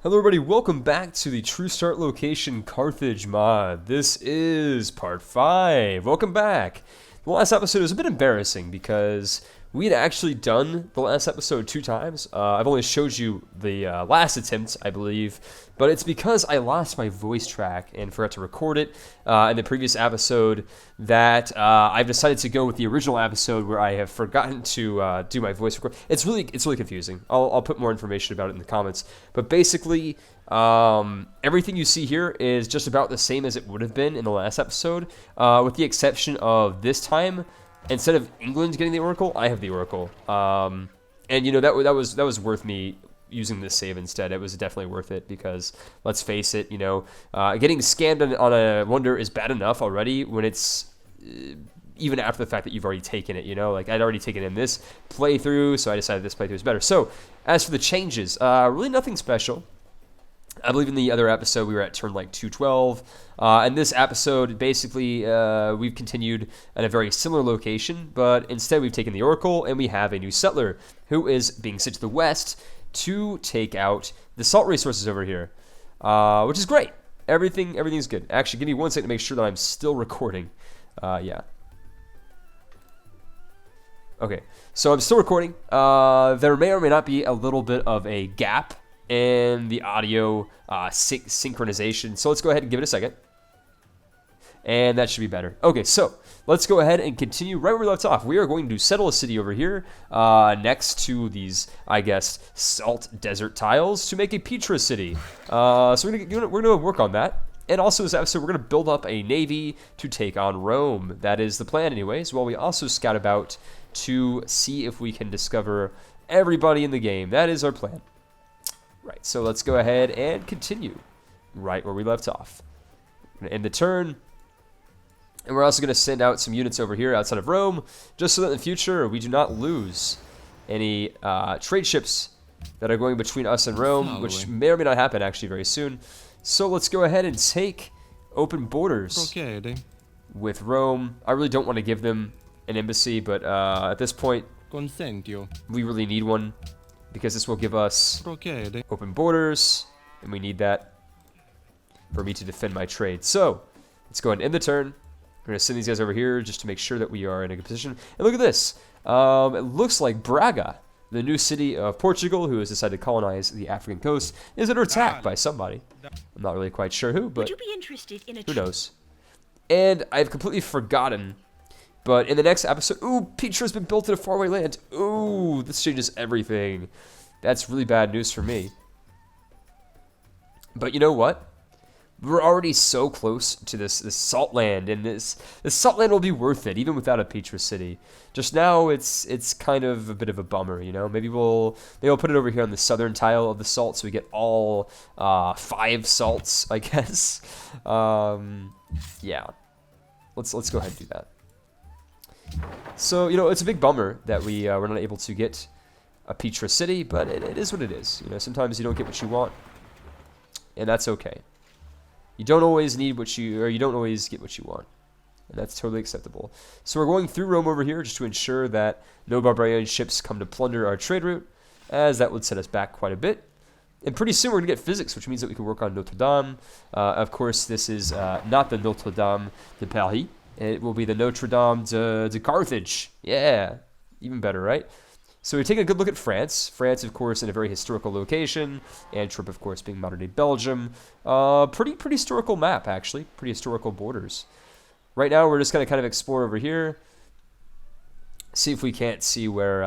Hello everybody, welcome back to the True Start Location Carthage mod. This is part 5. Welcome back. The last episode was a bit embarrassing because we had actually done the last episode 2 times. I've only showed you the last attempt, I believe, but it's because I lost my voice track and forgot to record it in the previous episode that I've decided to go with the original episode where I have forgotten to do my voice record. It's really confusing. I'll put more information about it in the comments, but basically everything you see here is just about the same as it would have been in the last episode, with the exception of this time. Instead of England getting the Oracle, I have the Oracle, and you know that was worth me using this save instead. It was definitely worth it because let's face it, you know, getting scammed on a wonder is bad enough already when it's even after the fact that you've already taken it. You know, like I'd already taken it in this playthrough, so I decided this playthrough is better. So as for the changes, really nothing special. I believe in the other episode we were at turn like 212. In this episode, basically, we've continued at a very similar location, but instead we've taken the Oracle and we have a new settler who is being sent to the west to take out the salt resources over here, which is great. Everything's good. Actually, give me 1 second to make sure that I'm still recording. Yeah. Okay, so I'm still recording. There may or may not be a little bit of a gap in the audio synchronization. So let's go ahead and give it a second. And that should be better. Okay, so let's go ahead and continue right where we left off. We are going to settle a city over here next to these, I guess, salt desert tiles to make a Petra city. So we're gonna work on that. And also this episode, we're going to build up a navy to take on Rome. That is the plan anyways, while we also scout about to see if we can discover everybody in the game. That is our plan. Right, so let's go ahead and continue right where we left off. We're going to end the turn. And we're also going to send out some units over here outside of Rome, just so that in the future we do not lose any trade ships that are going between us and Rome, which may or may not happen actually very soon. So let's go ahead and take open borders with Rome. I really don't want to give them an embassy, but at this point, we really need one, because this will give us open borders, and we need that for me to defend my trade. So, let's go ahead and end the turn. We're going to send these guys over here just to make sure that we are in a good position. And look at this. It looks like Braga, the new city of Portugal, who has decided to colonize the African coast, is under attack by somebody. I'm not really quite sure who, but would you be interested in a who knows. And I've completely forgotten, but in the next episode, ooh, Petra's been built in a faraway land. Ooh, this changes everything. That's really bad news for me. But you know what? We're already so close to this salt land, and this salt land will be worth it, even without a Petra city. Just now, it's kind of a bit of a bummer, you know. Maybe we'll put it over here on the southern tile of the salt, so we get all 5 salts, I guess. Yeah, let's go ahead and do that. So, you know, it's a big bummer that we're not able to get a Petra city, but it is what it is. You know, sometimes you don't get what you want, and that's okay. You don't always need what you don't always get what you want, and that's totally acceptable. So we're going through Rome over here just to ensure that no barbarian ships come to plunder our trade route, as that would set us back quite a bit. And pretty soon we're going to get physics, which means that we can work on Notre Dame. Of course, this is not the Notre Dame de Paris. It will be the Notre Dame de Carthage. Yeah, even better, right? So we're taking a good look at France. France, of course, in a very historical location. Antwerp, of course, being modern-day Belgium. Pretty historical map, actually. Pretty historical borders. Right now, we're just going to kind of explore over here. See if we can't see where,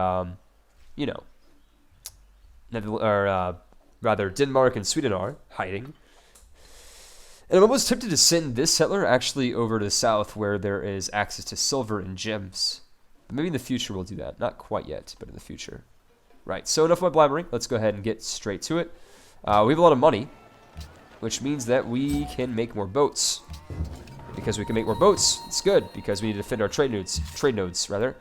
you know, rather Denmark and Sweden are hiding. And I'm almost tempted to send this settler actually over to the south where there is access to silver and gems. Maybe in the future we'll do that. Not quite yet, but in the future. Right, so enough of my blabbering. Let's go ahead and get straight to it. We have a lot of money, which means that we can make more boats. Because we can make more boats, it's good, because we need to defend our trade nodes, rather.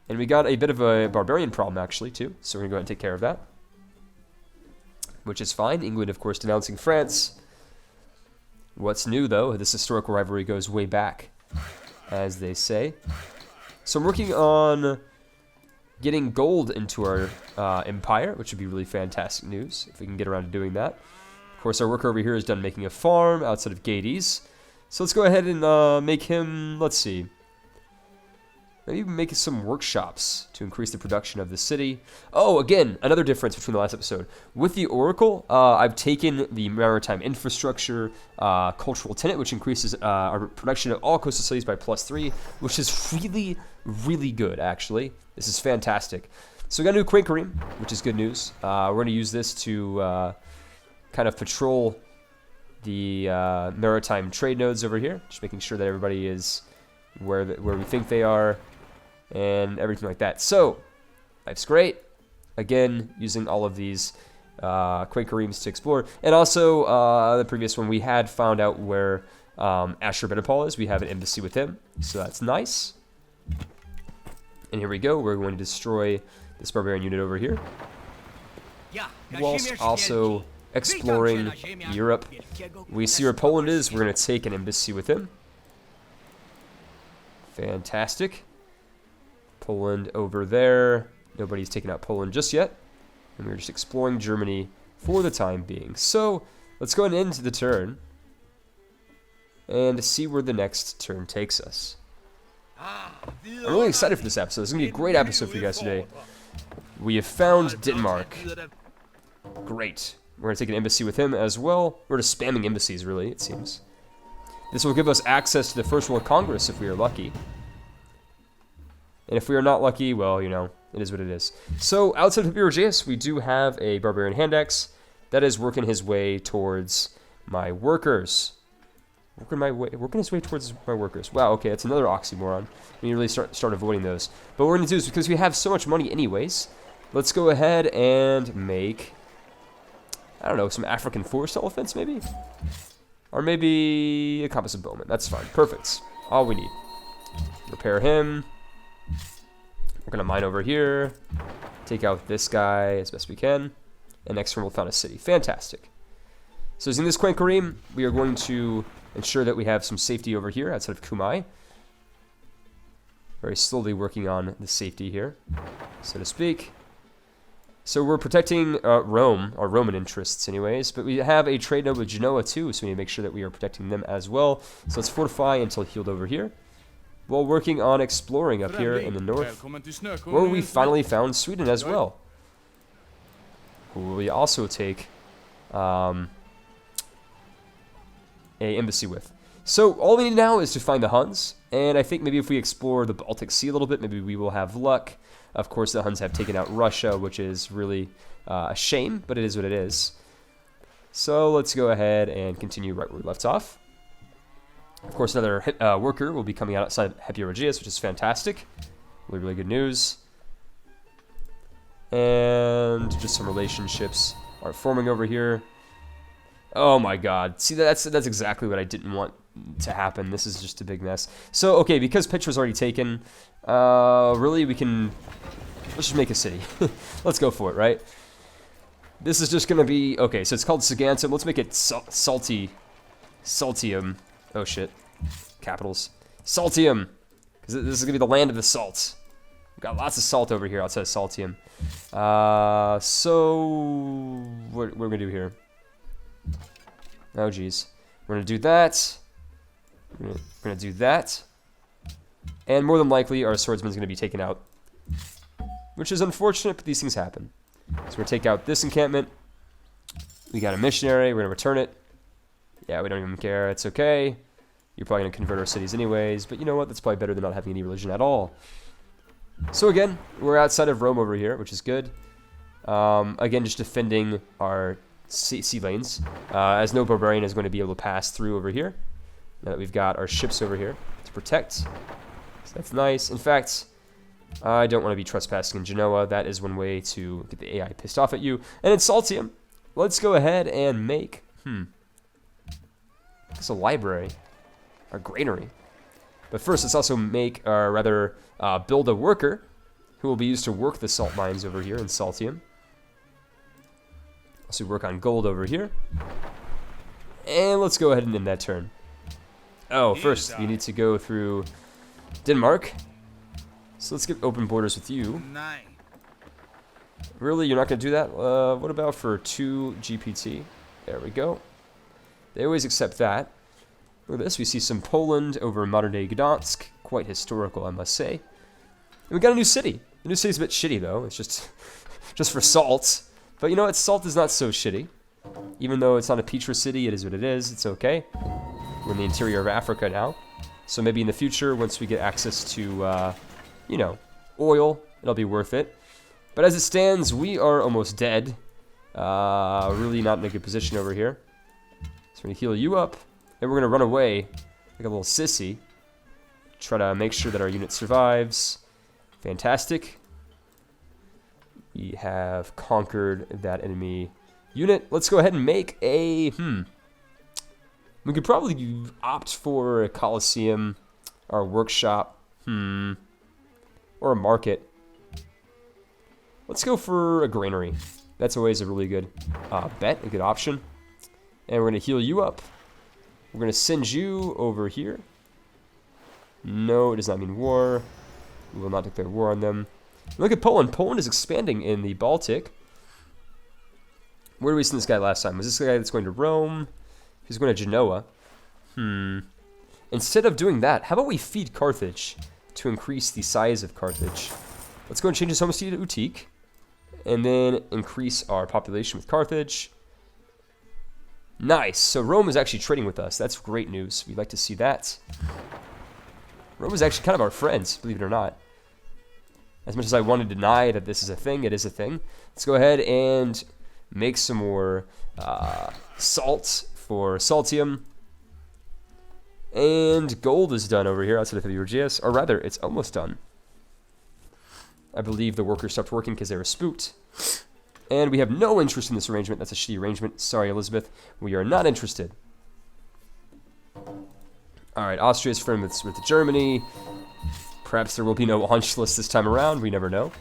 And we got a bit of a barbarian problem, actually, too. So we're going to go ahead and take care of that. Which is fine. England, of course, denouncing France. What's new, though? This historical rivalry goes way back, as they say. So I'm working on getting gold into our empire, which would be really fantastic news if we can get around to doing that. Of course, our worker over here is done making a farm outside of Gades. So let's go ahead and make him, let's see, maybe make some workshops to increase the production of the city. Oh, again, another difference between the last episode. With the Oracle, I've taken the maritime infrastructure cultural tenant, which increases our production of all coastal cities by +3, which is really, really good, actually. This is fantastic. So we got a new Quinquereme, which is good news. We're going to use this to kind of patrol the maritime trade nodes over here, just making sure that everybody is where we think they are, and everything like that. So, life's great. Again, using all of these Quinqueremes to explore. And also, the previous one, we had found out where Ashurbanipal is. We have an embassy with him, so that's nice. And here we go. We're going to destroy this barbarian unit over here, whilst also exploring Europe. We see where Poland is. We're going to take an embassy with him. Fantastic. Poland over there. Nobody's taken out Poland just yet. And we're just exploring Germany for the time being. So, let's go ahead and end the turn and see where the next turn takes us. I'm really excited for this episode. This is going to be a great episode for you guys today. We have found Denmark. Great. We're going to take an embassy with him as well. We're just spamming embassies, really, it seems. This will give us access to the First World Congress if we are lucky. And if we are not lucky, well, you know, it is what it is. So, outside of Papyrus, we do have a Barbarian Handex that is working his way towards my workers. Working his way towards my workers. Wow, okay, that's another oxymoron. We need to really start avoiding those. But what we're going to do is, because we have so much money anyways, let's go ahead and make, I don't know, some African forest elephants, maybe? Or maybe a compass of bowmen. That's fine. Perfect. All we need. Repair him. We're going to mine over here. Take out this guy as best we can. And next turn we'll found a city. Fantastic. So using this Quinquereme, we are going to ensure that we have some safety over here outside of Kumai. Very slowly working on the safety here, so to speak. So we're protecting Rome, our Roman interests anyways, but we have a trade node with Genoa too, so we need to make sure that we are protecting them as well. So let's fortify until healed over here, while working on exploring up here in the north, where we finally found Sweden as well, who we also take a embassy with. So all we need now is to find the Huns, and I think maybe if we explore the Baltic Sea a little bit, maybe we will have luck. Of course, the Huns have taken out Russia, which is really a shame, but it is what it is. So let's go ahead and continue right where we left off. Of course, another worker will be coming out outside of Epirogeius, which is fantastic. Really, really good news. And just some relationships are forming over here. Oh my god. See, that's exactly what I didn't want to happen. This is just a big mess. So, okay, because Petra's already taken, really we can, let's just make a city. Let's go for it, right? This is just going to be, okay, so it's called Sagantum. Let's make it Saltium. Oh shit. Capitals. Saltium. Because this is going to be the land of the salt. We've got lots of salt over here outside of Saltium. So, what are we going to do here? Oh, geez. We're going to do that. We're going to do that. And more than likely, our swordsman's going to be taken out. Which is unfortunate, but these things happen. So we're going to take out this encampment. We got a missionary. We're going to return it. Yeah, we don't even care. It's okay. You're probably going to convert our cities anyways. But you know what? That's probably better than not having any religion at all. So again, we're outside of Rome over here, which is good. Again, just defending our sea lanes, as no barbarian is going to be able to pass through over here. Now that we've got our ships over here to protect. So that's nice. In fact, I don't want to be trespassing in Genoa. That is one way to get the AI pissed off at you. And in Saltium, let's go ahead and make, it's a library, our granary. But first, let's also make, or rather, build a worker who will be used to work the salt mines over here in Saltium. So we work on gold over here. And let's go ahead and end that turn. Oh, first, we need to go through Denmark. So let's get open borders with you. Really? You're not going to do that? What about for 2 GPT? There we go. They always accept that. Look at this. We see some Poland over modern-day Gdansk. Quite historical, I must say. And we got a new city. The new city's a bit shitty, though. It's just just for salt. But you know what? Salt is not so shitty. Even though it's not a Petra city, it is what it is. It's okay. We're in the interior of Africa now. So maybe in the future, once we get access to, you know, oil, it'll be worth it. But as it stands, we are almost dead. Really not in a good position over here. So we're going to heal you up. And we're going to run away like a little sissy. Try to make sure that our unit survives. Fantastic. We have conquered that enemy unit. Let's go ahead and make a... We could probably opt for a Colosseum or a workshop. Or a market. Let's go for a granary. That's always a really good bet, a good option. And we're going to heal you up. We're going to send you over here. No, it does not mean war. We will not declare war on them. Look at Poland. Poland is expanding in the Baltic. Where did we send this guy last time? Was this the guy that's going to Rome? He's going to Genoa. Instead of doing that, how about we feed Carthage to increase the size of Carthage? Let's go and change his homestead to Utique. And then increase our population with Carthage. Nice. So Rome is actually trading with us. That's great news. We'd like to see that. Rome is actually kind of our friends, believe it or not. As much as I want to deny that this is a thing, it is a thing. Let's go ahead and make some more salt for Saltium. And gold is done over here outside of Phoenicia. Or rather, it's almost done. I believe the workers stopped working because they were spooked. And we have no interest in this arrangement. That's a shitty arrangement. Sorry, Elizabeth. We are not interested. Alright, Austria is friendly with Germany. Perhaps there will be no Anschluss this time around. We never know.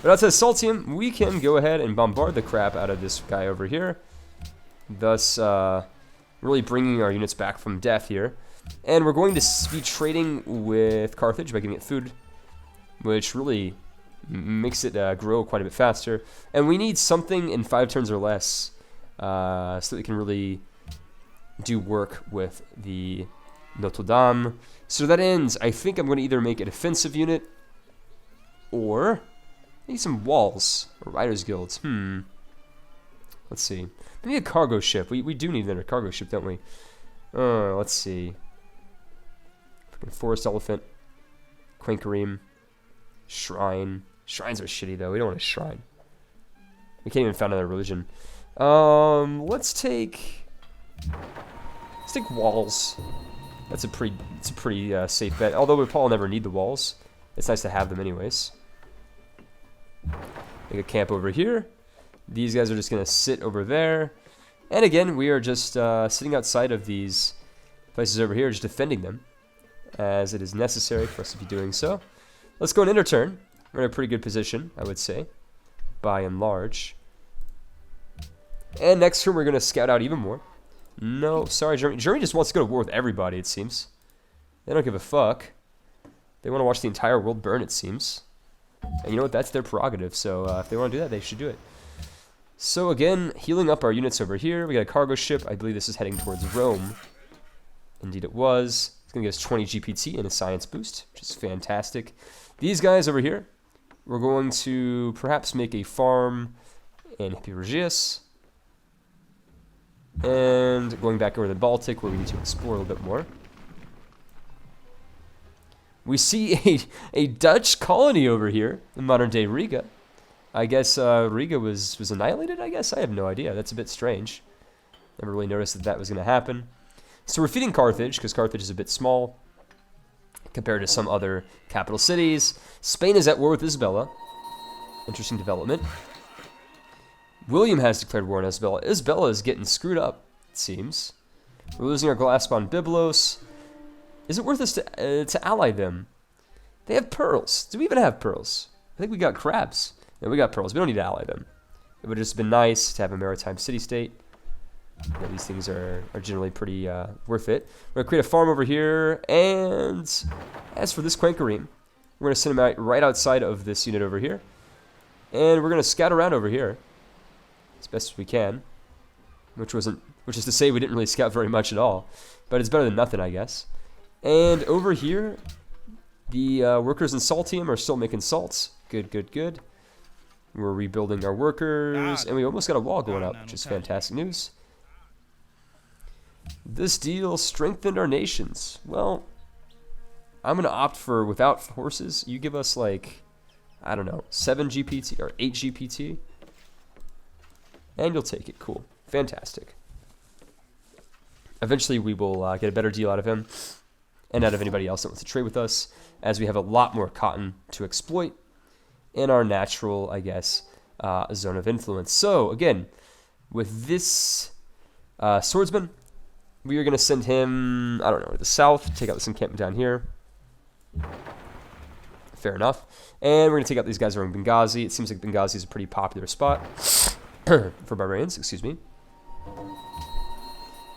But outside of Saltium, we can go ahead and bombard the crap out of this guy over here. Thus, really bringing our units back from death here. And we're going to be trading with Carthage by giving it food, which really makes it grow quite a bit faster. And we need something in 5 turns or less so that we can really do work with the Notre Dame. So that ends. I think I'm going to either make a defensive unit or maybe some walls or riders guilds. Let's see. Maybe a cargo ship. We do need another cargo ship, don't we? Let's see. Freaking forest elephant. Quankareem. Shrine. Shrines are shitty though. We don't want a shrine. We can't even found another religion. Let's take walls. It's a pretty safe bet. Although we'll probably never need the walls. It's nice to have them anyways. Make a camp over here. These guys are just gonna sit over there. And again, we are just sitting outside of these places over here, just defending them, as it is necessary for us to be doing so. Let's go an inner turn. We're in a pretty good position, I would say, by and large. And next turn, we're going to scout out even more. No, sorry, Germany. Germany just wants to go to war with everybody, it seems. They don't give a fuck. They want to watch the entire world burn, it seems. And you know what? That's their prerogative. So if they want to do that, they should do it. So again, healing up our units over here. We got a cargo ship. I believe this is heading towards Rome. Indeed it was. It's going to give us 20 GPT and a science boost, which is fantastic. These guys over here, we're going to perhaps make a farm in Hyperigius. And going back over the Baltic, where we need to explore a little bit more. We see a Dutch colony over here in modern-day Riga. I guess Riga was annihilated, I guess? I have no idea. That's a bit strange. Never really noticed that was going to happen. So we're feeding Carthage, because Carthage is a bit small compared to some other capital cities. Spain is at war with Isabella. Interesting development. William has declared war on Isabella. Isabella is getting screwed up, it seems. We're losing our grasp on Byblos. Is it worth us to ally them? They have pearls. Do we even have pearls? I think we got crabs. No, we got pearls. We don't need to ally them. It would have just been nice to have a maritime city-state. You know, these things are generally pretty worth it. We're going to create a farm over here. And as for this Quankareem, we're going to send him out right outside of this unit over here. And we're going to scout around over here as best as we can. Which is to say we didn't really scout very much at all. But it's better than nothing, I guess. And over here, the workers in Saltium are still making salts. Good, good, good. We're rebuilding our workers. And we almost got a wall going up, which is fantastic news. This deal strengthened our nations. Well, I'm going to opt for without horses. You give us like, I don't know, 7 GPT or 8 GPT. And you'll take it. Cool. Fantastic. Eventually we will get a better deal out of him. And out of anybody else that wants to trade with us. As we have a lot more cotton to exploit. In our natural, I guess, zone of influence. So, again, with this swordsman, we are going to send him, I don't know, to the south. Take out this encampment down here. Fair enough. And we're going to take out these guys around Benghazi. It seems like Benghazi is a pretty popular spot for barbarians, excuse me.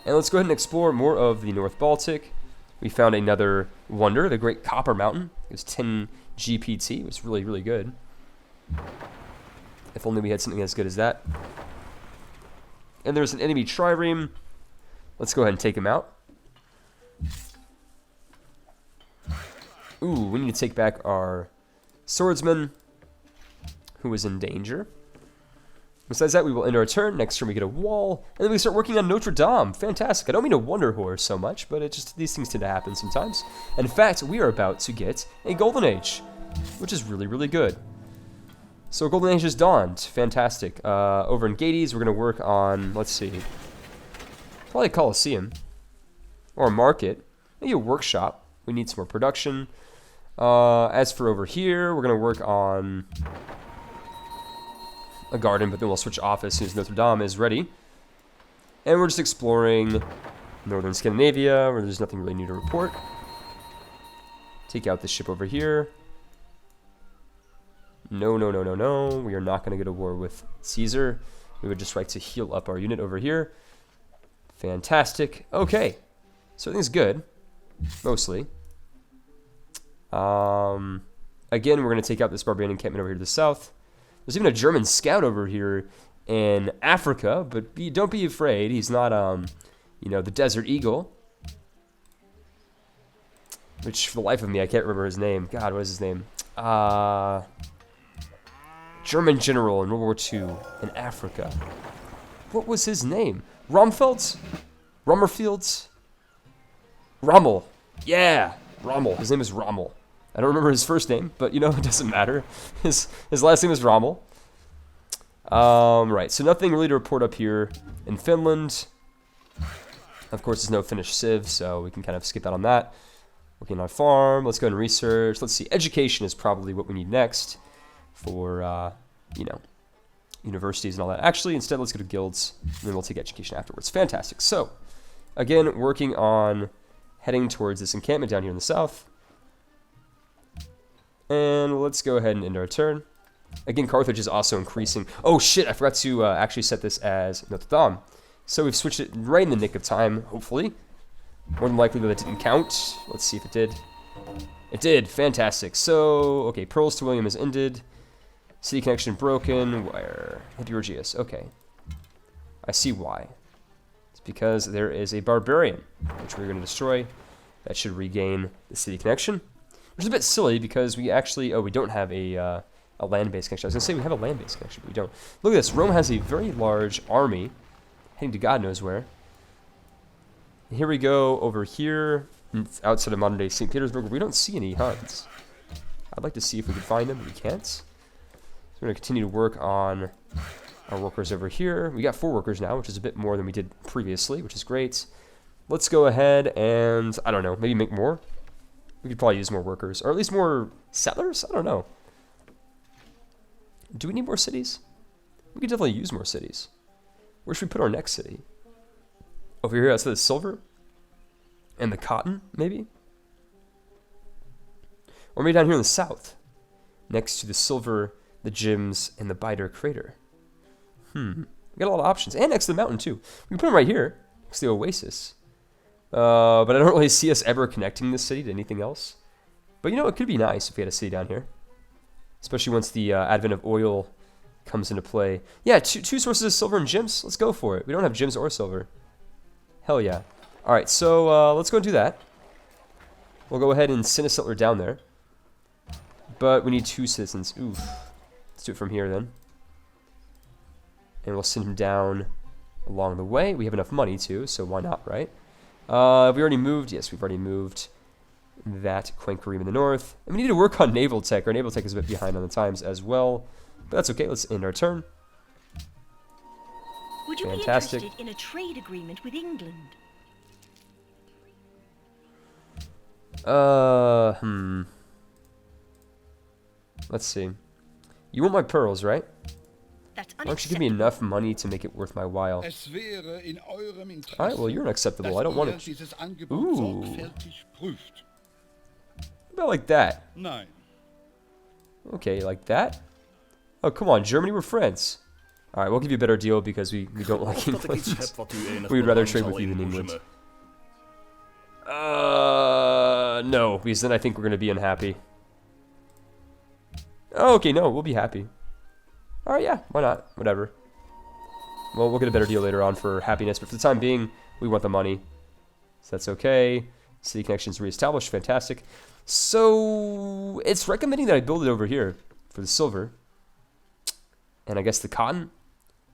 And let's go ahead and explore more of the North Baltic. We found another wonder, the Great Copper Mountain. It was 10 GPT. It was really, really good. If only we had something as good as that. And there's an enemy trireme. Let's go ahead and take him out. Ooh, we need to take back our swordsman, who is in danger. Besides that, we will end our turn. Next turn, we get a wall. And then we start working on Notre Dame. Fantastic. I don't mean to wonder horror so much, but it just these things tend to happen sometimes. In fact, we are about to get a Golden Age, which is really, really good. So Golden Age has dawned. Fantastic. Over in Gades, we're going to work on, let's see, probably a Colosseum. Or a market. Maybe a workshop. We need some more production. As for over here, we're going to work on a garden, but then we'll switch off as soon as Notre Dame is ready. And we're just exploring northern Scandinavia, where there's nothing really new to report. Take out this ship over here. No, no, no, no, no. We are not going to go to war with Caesar. We would just like to heal up our unit over here. Fantastic. Okay. So everything's good. Mostly. Again, we're going to take out this barbarian encampment over here to the south. There's even a German scout over here in Africa, but don't be afraid. He's not, you know, the Desert Eagle. Which, for the life of me, I can't remember his name. God, what is his name? German general in World War II in Africa. What was his name? Romfeldt? Rommerfields? Rommel. Yeah, Rommel. His name is Rommel. I don't remember his first name, but you know, it doesn't matter. His last name is Rommel. Right, so nothing really to report up here in Finland. Of course, there's no Finnish civ, so we can kind of skip out on that. Working on farm. Let's go and research. Let's see. Education is probably what we need next for, you know, universities and all that. Actually, instead, let's go to guilds, and then we'll take education afterwards. Fantastic. So, again, working on heading towards this encampment down here in the south. And let's go ahead and end our turn. Again, Carthage is also increasing. Oh, shit, I forgot to actually set this as Notre Dame. So we've switched it right in the nick of time, hopefully. More than likely, though, that didn't count. Let's see if it did. It did. Fantastic. So, okay, Pearls to William has ended. City connection broken. Where? Hedurgius. Okay. I see why. It's because there is a barbarian, which we're going to destroy. That should regain the city connection. Which is a bit silly because we actually... Oh, we don't have a land-based connection. I was going to say we have a land-based connection, but we don't. Look at this. Rome has a very large army heading to God knows where. And here we go over here outside of modern-day St. Petersburg. We don't see any Huns. I'd like to see if we can find them, but we can't. So we're going to continue to work on our workers over here. We got 4 workers now, which is a bit more than we did previously, which is great. Let's go ahead and, I don't know, maybe make more. We could probably use more workers, or at least more settlers? I don't know. Do we need more cities? We could definitely use more cities. Where should we put our next city? Over here outside the silver? And the cotton, maybe? Or maybe down here in the south. Next to the silver, the gems, and the Biter crater. We got a lot of options. And next to the mountain, too. We can put them right here, next to the oasis. But I don't really see us ever connecting this city to anything else. But you know, it could be nice if we had a city down here. Especially once the advent of oil comes into play. Yeah, two sources of silver and gems. Let's go for it. We don't have gems or silver. Hell yeah. All right, so let's go and do that. We'll go ahead and send a settler down there. But we need 2 citizens. Oof. Let's do it from here then. And we'll send him down along the way. We have enough money too, so why not, right? Have we already moved? Yes, we've already moved that Quenquerim in the north. And we need to work on naval tech. Our naval tech is a bit behind on the times as well. But that's okay. Let's end our turn. Would you Fantastic. be interested in a trade agreement with England? Let's see. You want my pearls, right? That's Why don't you give me enough money to make it worth my while? Alright, well, you're unacceptable. I don't want it. Ooh. About like that. Okay, like that? Oh, come on, Germany, we're friends. Alright, we'll give you a better deal because we don't like England. We'd rather trade with you than England. No, because then I think we're going to be unhappy. Oh, okay, no, we'll be happy. Alright, yeah, why not? Whatever. Well, we'll get a better deal later on for happiness, but for the time being, we want the money. So that's okay. City connections reestablished, fantastic. So, it's recommending that I build it over here for the silver. And I guess the cotton.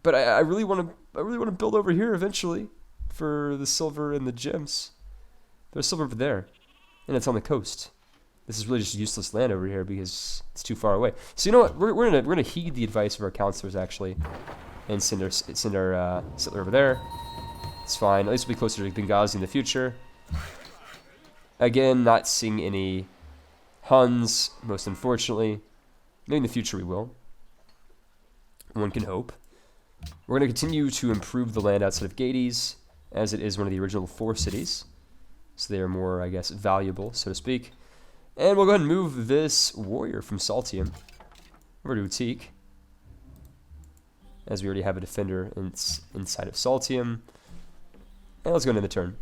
But I really want to build over here eventually for the silver and the gems. There's silver over there. And it's on the coast. This is really just useless land over here because it's too far away. So you know what? We're gonna heed the advice of our counselors actually, and send our settler over there. It's fine. At least we'll be closer to Benghazi in the future. Again, not seeing any Huns, most unfortunately. Maybe in the future we will. One can hope. We're gonna continue to improve the land outside of Gades, as it is one of the original 4 cities. So they are more, I guess, valuable, so to speak. And we'll go ahead and move this warrior from Saltium over to Utique, as we already have a defender inside of Saltium. And let's go into the turn.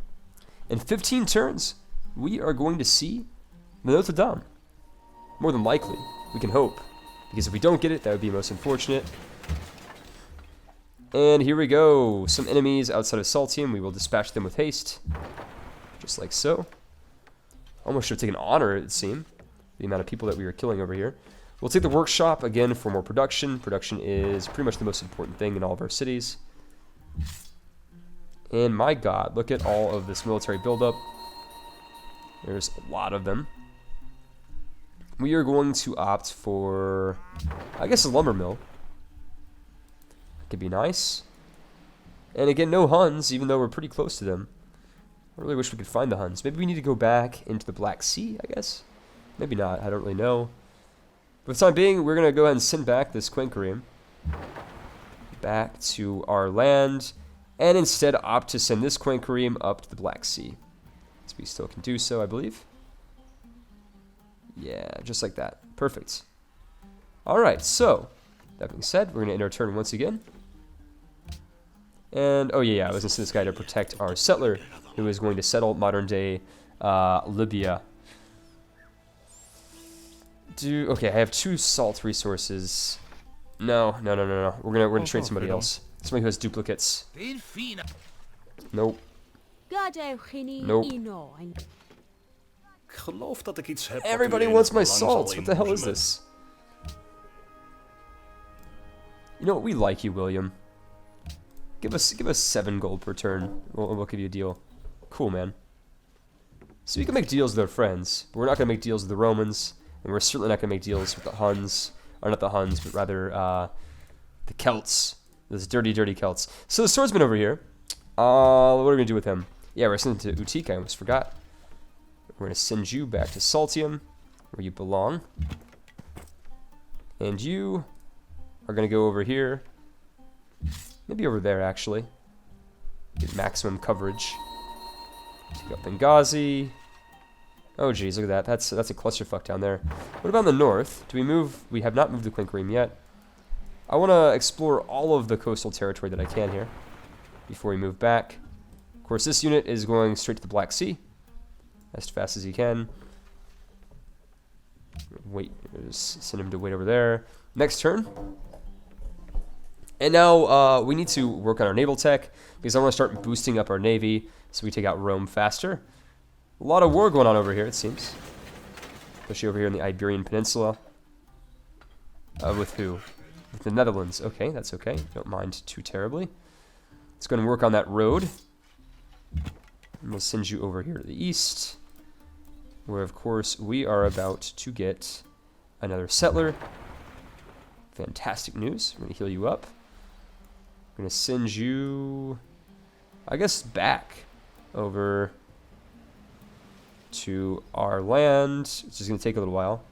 In 15 turns, we are going to see the Notre Dame. More than likely, we can hope. Because if we don't get it, that would be most unfortunate. And here we go. Some enemies outside of Saltium. We will dispatch them with haste. Just like so. Almost should have taken honor, it seemed. The amount of people that we are killing over here. We'll take the workshop again for more production. Production is pretty much the most important thing in all of our cities. And my god, look at all of this military buildup. There's a lot of them. We are going to opt for, I guess, a lumber mill. Could be nice. And again, no Huns, even though we're pretty close to them. I really wish we could find the Huns. Maybe we need to go back into the Black Sea, I guess. Maybe not. I don't really know. But for the time being, we're going to go ahead and send back this Quenquerim back to our land. And instead opt to send this Quenquerim up to the Black Sea. So we still can do so, I believe. Yeah, just like that. Perfect. Alright, so, that being said, we're going to end our turn once again. And, oh yeah, I was going to send this guy to protect our settler, who is going to settle modern-day Libya. Okay, I have 2 salt resources. No. We're gonna trade somebody else. Somebody who has duplicates. Nope. Nope. Everybody wants my salts. What the hell is this? You know what? We like you, William. Give us 7 gold per turn. We'll give you a deal. Cool, man. So we can make deals with our friends, but we're not gonna make deals with the Romans, and we're certainly not gonna make deals with the Huns, or not the Huns, but rather the Celts. Those dirty Celts. So the swordsman over here. What are we gonna do with him? Yeah, we're sending him to Utique. I almost forgot. We're gonna send you back to Saltium, where you belong, and you are gonna go over here. Maybe over there, actually. Get maximum coverage. Take up Benghazi. Oh, geez, look at that. That's a clusterfuck down there. What about in the north? Do we move? We have not moved the Quenquerim yet. I want to explore all of the coastal territory that I can here before we move back. Of course, this unit is going straight to the Black Sea as fast as he can. Wait, just send him to wait over there. Next turn, And now we need to work on our naval tech, because I want to start boosting up our navy so we take out Rome faster. A lot of war going on over here, it seems. Especially over here in the Iberian Peninsula. With who? With the Netherlands. Okay, that's okay. Don't mind too terribly. Let's go and work on that road. And we'll send you over here to the east, where, of course, we are about to get another settler. Fantastic news. We're going to heal you up. We're going to send you, I guess, back over to our land. It's just going to take a little while.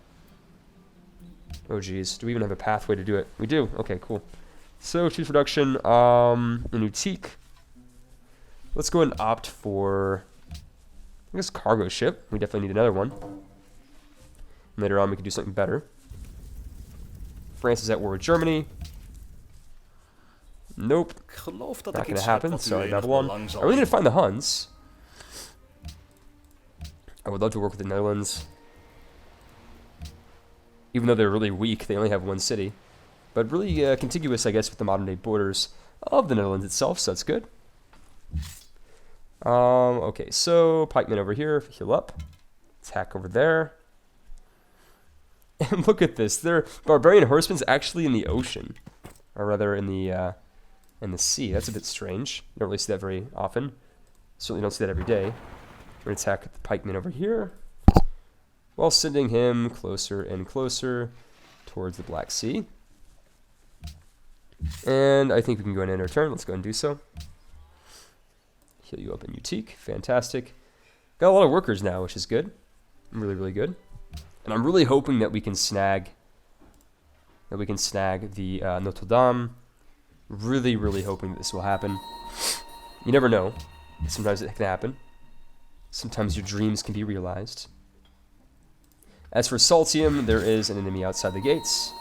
Oh, geez. Do we even have a pathway to do it? We do. Okay, cool. So, cheese production, a new teak. Let's go and opt for, I guess, cargo ship. We definitely need another one. Later on, we can do something better. France is at war with Germany. Nope. Not going to happen. Sorry, Babylon. I really need to find the Huns. I would love to work with the Netherlands. Even though they're really weak, they only have one city. But really contiguous, I guess, with the modern-day borders of the Netherlands itself, so that's good. Okay, so pikemen over here, heal up. Attack over there. And look at this. Their barbarian horsemen's actually in the ocean. Or rather, in the sea. That's a bit strange. You don't really see that very often. Certainly don't see that every day. We're going to attack the pikemen over here, while sending him closer and closer towards the Black Sea. And I think we can go and end our turn. Let's go and do so. Heal you up in Utique. Fantastic. Got a lot of workers now, which is good. Really, really good. And I'm really hoping that we can snag the Notre Dame. Really, really hoping that this will happen. You never know. Sometimes it can happen. Sometimes your dreams can be realized. As for Saltium, there is an enemy outside the gates.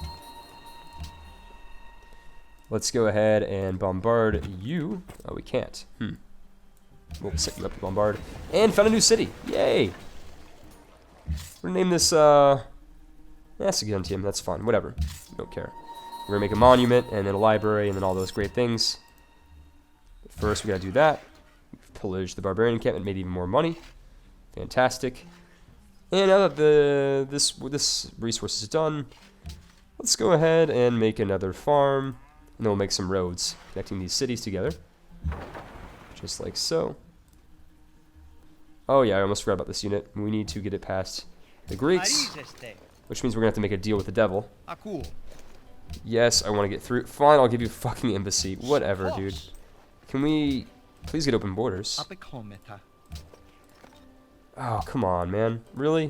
Let's go ahead and bombard you. Oh, we can't. We'll set you up to bombard. And found a new city. Yay! We're going to name this, Saguntium. That's fine. Whatever. Don't care. We're going to make a monument, and then a library, and then all those great things. But first, we got to do that. Pillage the barbarian encampment, made even more money. Fantastic. And now that this resource is done, let's go ahead and make another farm. And then we'll make some roads connecting these cities together. Just like so. Oh yeah, I almost forgot about this unit. We need to get it past the Greeks. Which means we're going to have to make a deal with the devil. Yes, I want to get through. Fine, I'll give you a fucking embassy. Whatever, dude. Can we please get open borders? Oh, come on, man. Really? I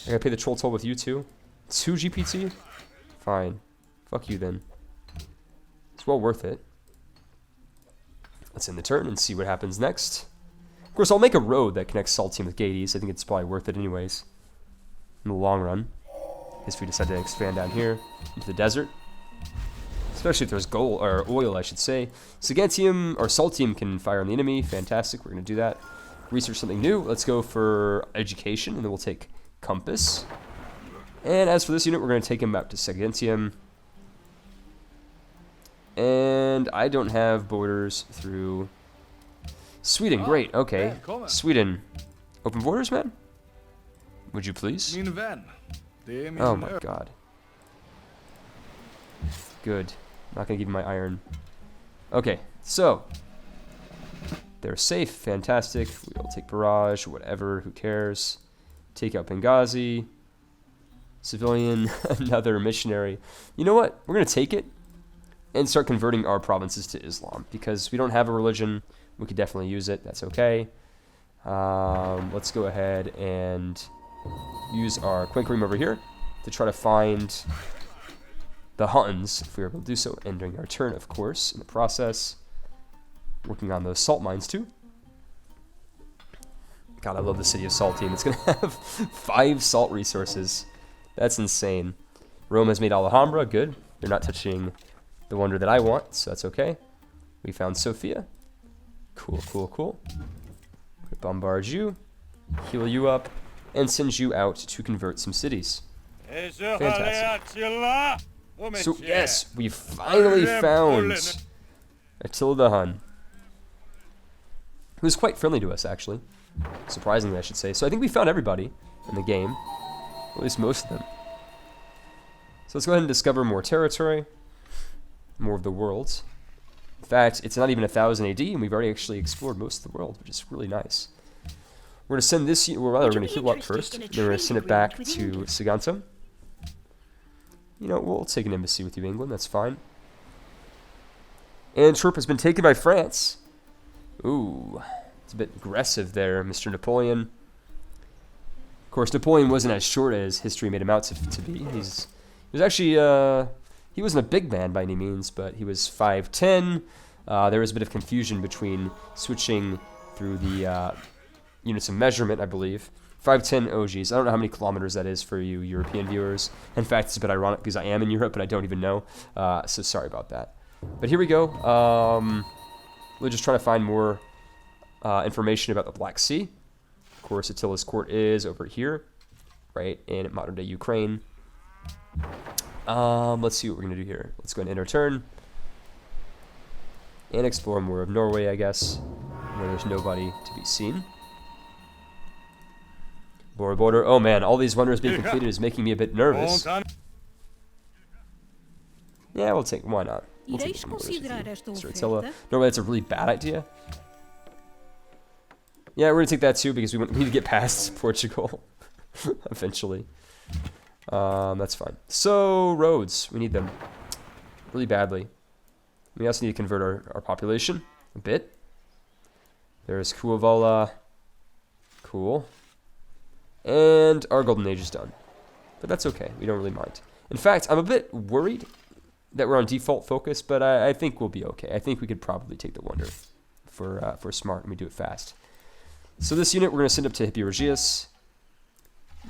gotta pay the troll toll with you too? 2 GPT? Fine. Fuck you then. It's well worth it. Let's end the turn and see what happens next. Of course, I'll make a road that connects Saltium with Gades. I think it's probably worth it anyways. In the long run. If we decide to expand down here into the desert. Especially if there's gold, or oil, I should say. Saguntium, or Saltium can fire on the enemy. Fantastic, we're going to do that. Research something new. Let's go for education, and then we'll take compass. And as for this unit, we're going to take him back to Saguntium. And I don't have borders through Sweden. Great, okay. Sweden. Open borders, man? Would you please? Oh my god. Good. Not going to give you my iron. Okay, so. They're safe. Fantastic. We'll take barrage, whatever. Who cares? Take out Benghazi. Civilian. Another missionary. You know what? We're going to take it and start converting our provinces to Islam. Because we don't have a religion. We could definitely use it. That's okay. Let's go ahead and use our Quinkrim over here to try to find the Huns, if we are able to do so, and during our turn, of course, in the process. Working on those salt mines, too. God, I love the city of Saltium. It's going to have 5 salt resources. That's insane. Rome has made Alhambra. Good. They're not touching the wonder that I want, so that's okay. We found Sofia. Cool, cool, cool. Bombard you. Heal you up. And send you out to convert some cities. Fantastic. So, yes, we finally found Attila the Hun, who's quite friendly to us, actually. Surprisingly, I should say. So I think we found everybody in the game, at least most of them. So let's go ahead and discover more territory, more of the world. In fact, it's not even 1000 AD, and we've already actually explored most of the world, which is really nice. We're going to send this, well, rather, we're going to heal up first, then we're going to send it back to Saguntum. You know, we'll take an embassy with you, England, that's fine. Antwerp has been taken by France. Ooh, it's a bit aggressive there, Mr. Napoleon. Of course, Napoleon wasn't as short as history made him out to be. He was actually, he wasn't a big man by any means, but he was 5'10". There was a bit of confusion between switching through the units of measurement, I believe. 5'10", oh geez, I don't know how many kilometers that is for you European viewers. In fact, it's a bit ironic because I am in Europe, but I don't even know. So sorry about that. But here we go. We're just trying to find more information about the Black Sea. Of course, Attila's court is over here, right, in modern-day Ukraine. Let's see what we're going to do here. Let's go ahead and end our turn. And explore more of Norway, I guess, where there's nobody to be seen. Border. Oh man, all these wonders being completed is making me a bit nervous. Yeah, we'll take. Why not? We'll take some Attila. Normally, that's a really bad idea. Yeah, we're gonna take that too because we need to get past Portugal eventually. That's fine. So roads, we need them really badly. We also need to convert our population a bit. There's Kuavala. Cool. And our golden age is done. But that's okay. We don't really mind. In fact, I'm a bit worried that we're on default focus, but I think we'll be okay. I think we could probably take the wonder if we're smart and we do it fast. So this unit we're going to send up to Hippiorgius.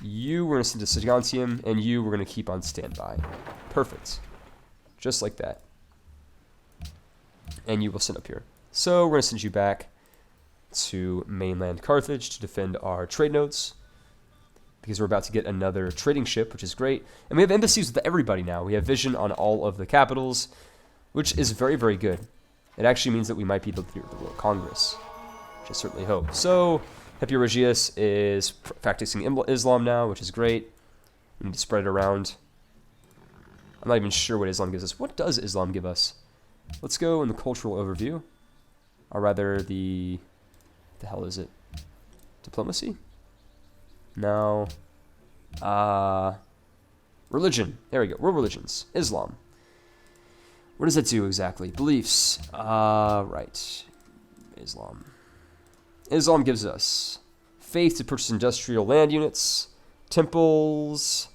You we're going to send to Saguntium, and you we're going to keep on standby. Perfect. Just like that. And you will send up here. So we're going to send you back to mainland Carthage to defend our trade nodes, because we're about to get another trading ship, which is great. And we have embassies with everybody now. We have vision on all of the capitals, which is very, very good. It actually means that we might be the World Congress, which I certainly hope. So, Hippiorgius is practicing Islam now, which is great. We need to spread it around. I'm not even sure what Islam gives us. What does Islam give us? Let's go in the cultural overview. Or rather, the hell is it? Diplomacy? No. Religion. There we go. World religions. Islam. What does that do exactly? Beliefs. Right. Islam. Islam gives us faith to purchase industrial land units, temples,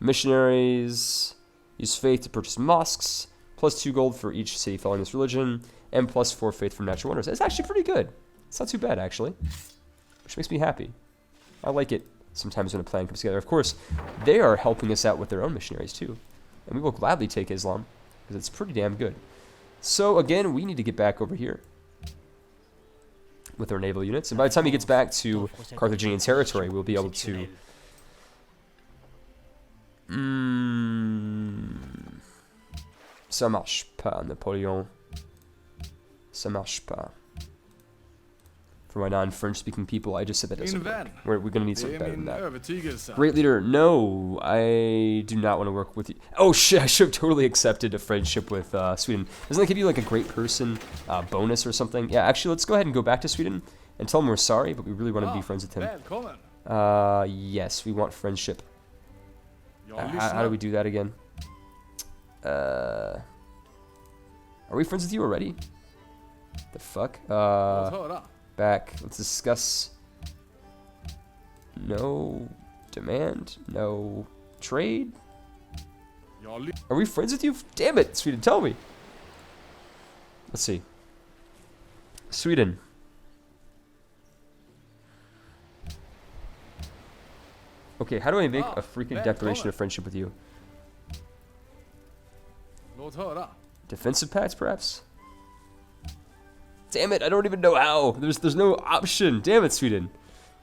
missionaries, use faith to purchase mosques, plus 2 gold for each city following this religion, and plus 4 faith from natural wonders. It's actually pretty good. It's not too bad, actually. Which makes me happy. I like it sometimes when a plan comes together. Of course, they are helping us out with their own missionaries, too. And we will gladly take Islam, because it's pretty damn good. So, again, we need to get back over here with our naval units. And by the time he gets back to Carthaginian territory, we'll be able to... Ça marche pas, Napoleon. Ça marche pas. For my non-French speaking people, I just said that doesn't work. We're going to need something better than that. Great leader, no, I do not want to work with you. Oh shit, I should have totally accepted a friendship with Sweden. Doesn't that give you like a great person bonus or something? Yeah, actually, let's go ahead and go back to Sweden and tell him we're sorry, but we really want to be friends with him. Yes, we want friendship. How do we do that again? Are we friends with you already? The fuck? Back. Let's discuss. No demand. No trade. Are we friends with you? Damn it, Sweden, tell me. Let's see. Sweden. Okay, how do I make a freaking declaration of friendship with you? Defensive pacts, perhaps? Damn it, I don't even know how. There's no option. Damn it, Sweden.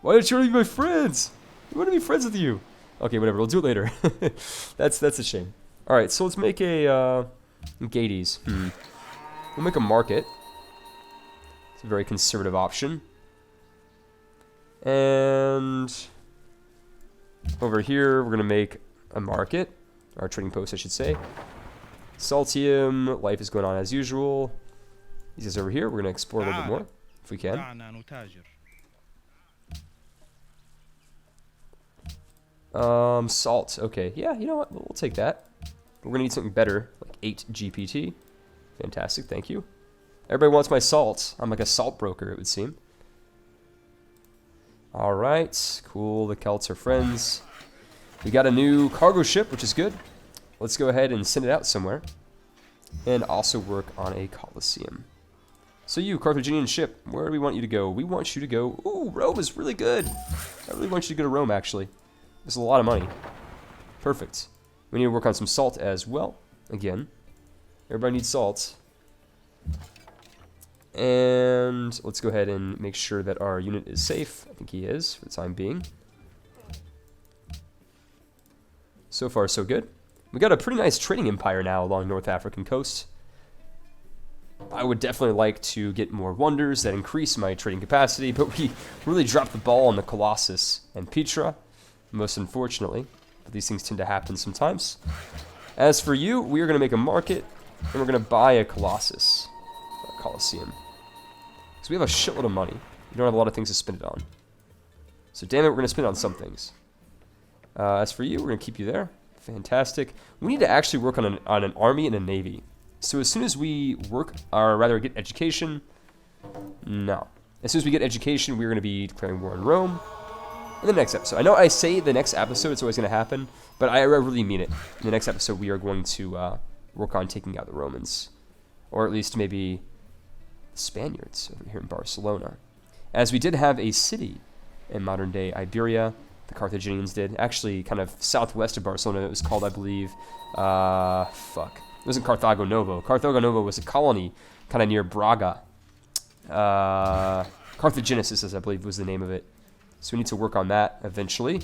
Why don't you want to be my friends? I want to be friends with you. Okay, whatever. We'll do it later. That's a shame. Alright, so let's make a, Gades. We'll make a market. It's a very conservative option. And over here, we're going to make a market. Our trading post, I should say. Saltium, life is going on as usual. He says over here, we're going to explore a little bit more, if we can. Salt. Okay, yeah, you know what? We'll take that. We're going to need something better, like 8 GPT. Fantastic, thank you. Everybody wants my salt. I'm like a salt broker, it would seem. Alright, cool. The Celts are friends. We got a new cargo ship, which is good. Let's go ahead and send it out somewhere. And also work on a Colosseum. So you, Carthaginian ship, where do we want you to go? We want you to go... Ooh, Rome is really good. I really want you to go to Rome, actually. There's a lot of money. Perfect. We need to work on some salt as well. Again, everybody needs salt. And let's go ahead and make sure that our unit is safe. I think he is, for the time being. So far, so good. We got a pretty nice trading empire now along North African coast. I would definitely like to get more wonders that increase my trading capacity, but we really dropped the ball on the Colossus and Petra, most unfortunately. But these things tend to happen sometimes. As for you, we are going to make a market, and we're going to buy a Colossus, a Colosseum. Because we have a shitload of money. We don't have a lot of things to spend it on. So damn it, we're going to spend it on some things. As for you, we're going to keep you there. Fantastic. We need to actually work on an army and a navy. So as soon as we work, or rather get education, no. As soon as we get education, we're going to be declaring war on Rome in the next episode. I know I say the next episode it's always going to happen, but I really mean it. In the next episode, we are going to work on taking out the Romans. Or at least maybe the Spaniards over here in Barcelona. As we did have a city in modern-day Iberia. The Carthaginians did. Actually, kind of southwest of Barcelona, it was called, I believe, it wasn't Carthago Novo. Carthago Novo was a colony kind of near Braga. Carthagenesis, I believe, was the name of it. So we need to work on that eventually.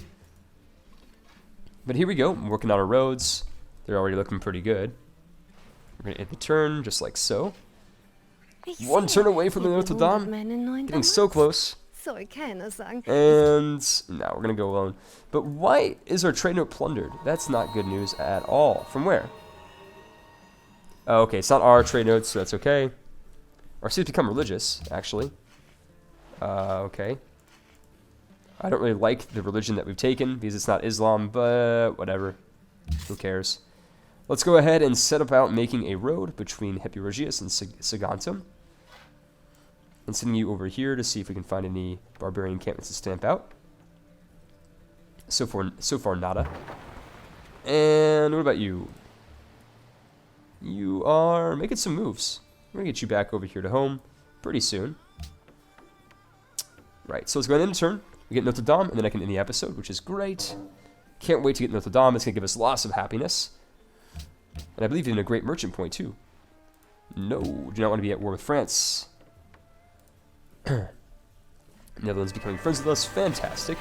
But here we go. I'm working on our roads. They're already looking pretty good. We're going to end the turn, just like so. One turn away from the Notre Dame. Getting so close. And now we're going to go alone. But why is our trade note plundered? That's not good news at all. From where? Oh, okay, it's not our trade notes, so that's okay. Our cities become religious, actually. Okay. I don't really like the religion that we've taken because it's not Islam, but whatever. Who cares? Let's go ahead and set about making a road between Epirogius and Saguntum. And sending you over here to see if we can find any barbarian encampments to stamp out. So far nada. And what about you? You are making some moves. We're going to get you back over here to home pretty soon. Right, so let's go ahead and end the turn. We get Notre Dame, and then I can end the episode, which is great. Can't wait to get Notre Dame. It's going to give us lots of happiness. And I believe even a great merchant point, too. No, do not want to be at war with France. Netherlands becoming friends with us. Fantastic.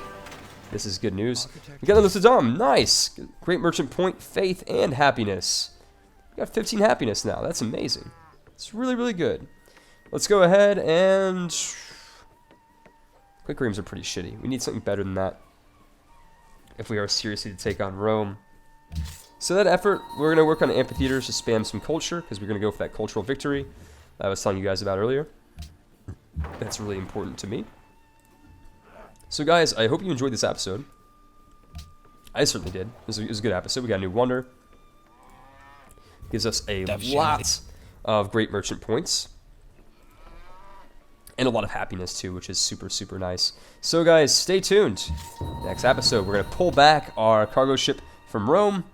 This is good news. We got Notre Dame. Nice. Great merchant point, faith, and happiness. We got 15 happiness now. That's amazing. It's really, really good. Let's go ahead and... Quick reams are pretty shitty. We need something better than that if we are seriously to take on Rome. So that effort, we're going to work on amphitheaters to spam some culture, because we're going to go for that cultural victory that I was telling you guys about earlier. That's really important to me. So guys, I hope you enjoyed this episode. I certainly did. It was a good episode. We got a new wonder. Gives us a lot of great merchant points. And a lot of happiness too, which is super, super nice. So guys, stay tuned. Next episode, we're going to pull back our cargo ship from Rome.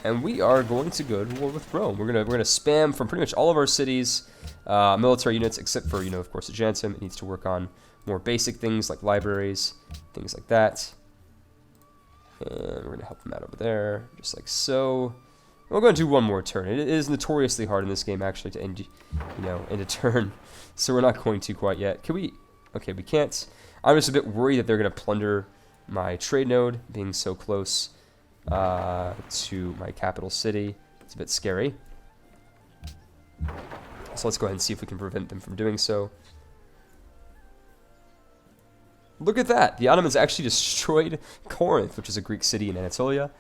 And we are going to go to war with Rome. We're gonna spam from pretty much all of our cities, military units, except for, of course, Agentum. It needs to work on more basic things like libraries, things like that. And we're gonna help them out over there, just like so. We're going to do one more turn. It is notoriously hard in this game, actually, to end, end a turn. So we're not going to quite yet. Can we? Okay, we can't. I'm just a bit worried that they're gonna plunder my trade node, being so close. to my capital city. It's a bit scary. So let's go ahead and see if we can prevent them from doing so. Look at that. The Ottomans actually destroyed Corinth, which is a Greek city in Anatolia.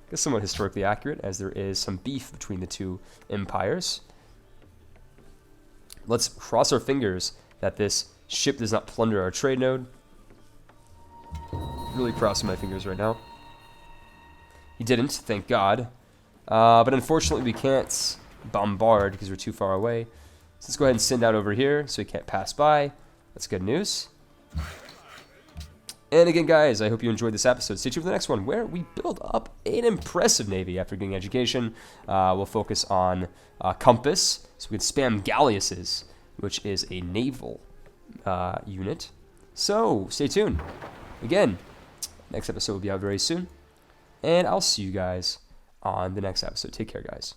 I guess somewhat historically accurate, as there is some beef between the two empires. Let's cross our fingers that this ship does not plunder our trade node. Really crossing my fingers right now. He didn't, thank God. But unfortunately, we can't bombard because we're too far away. So let's go ahead and send out over here so he can't pass by. That's good news. And again, guys, I hope you enjoyed this episode. Stay tuned for the next one, where we build up an impressive navy after getting education. We'll focus on compass, so we can spam galleasses, which is a naval unit. So stay tuned. Again, next episode will be out very soon, and I'll see you guys on the next episode. Take care, guys.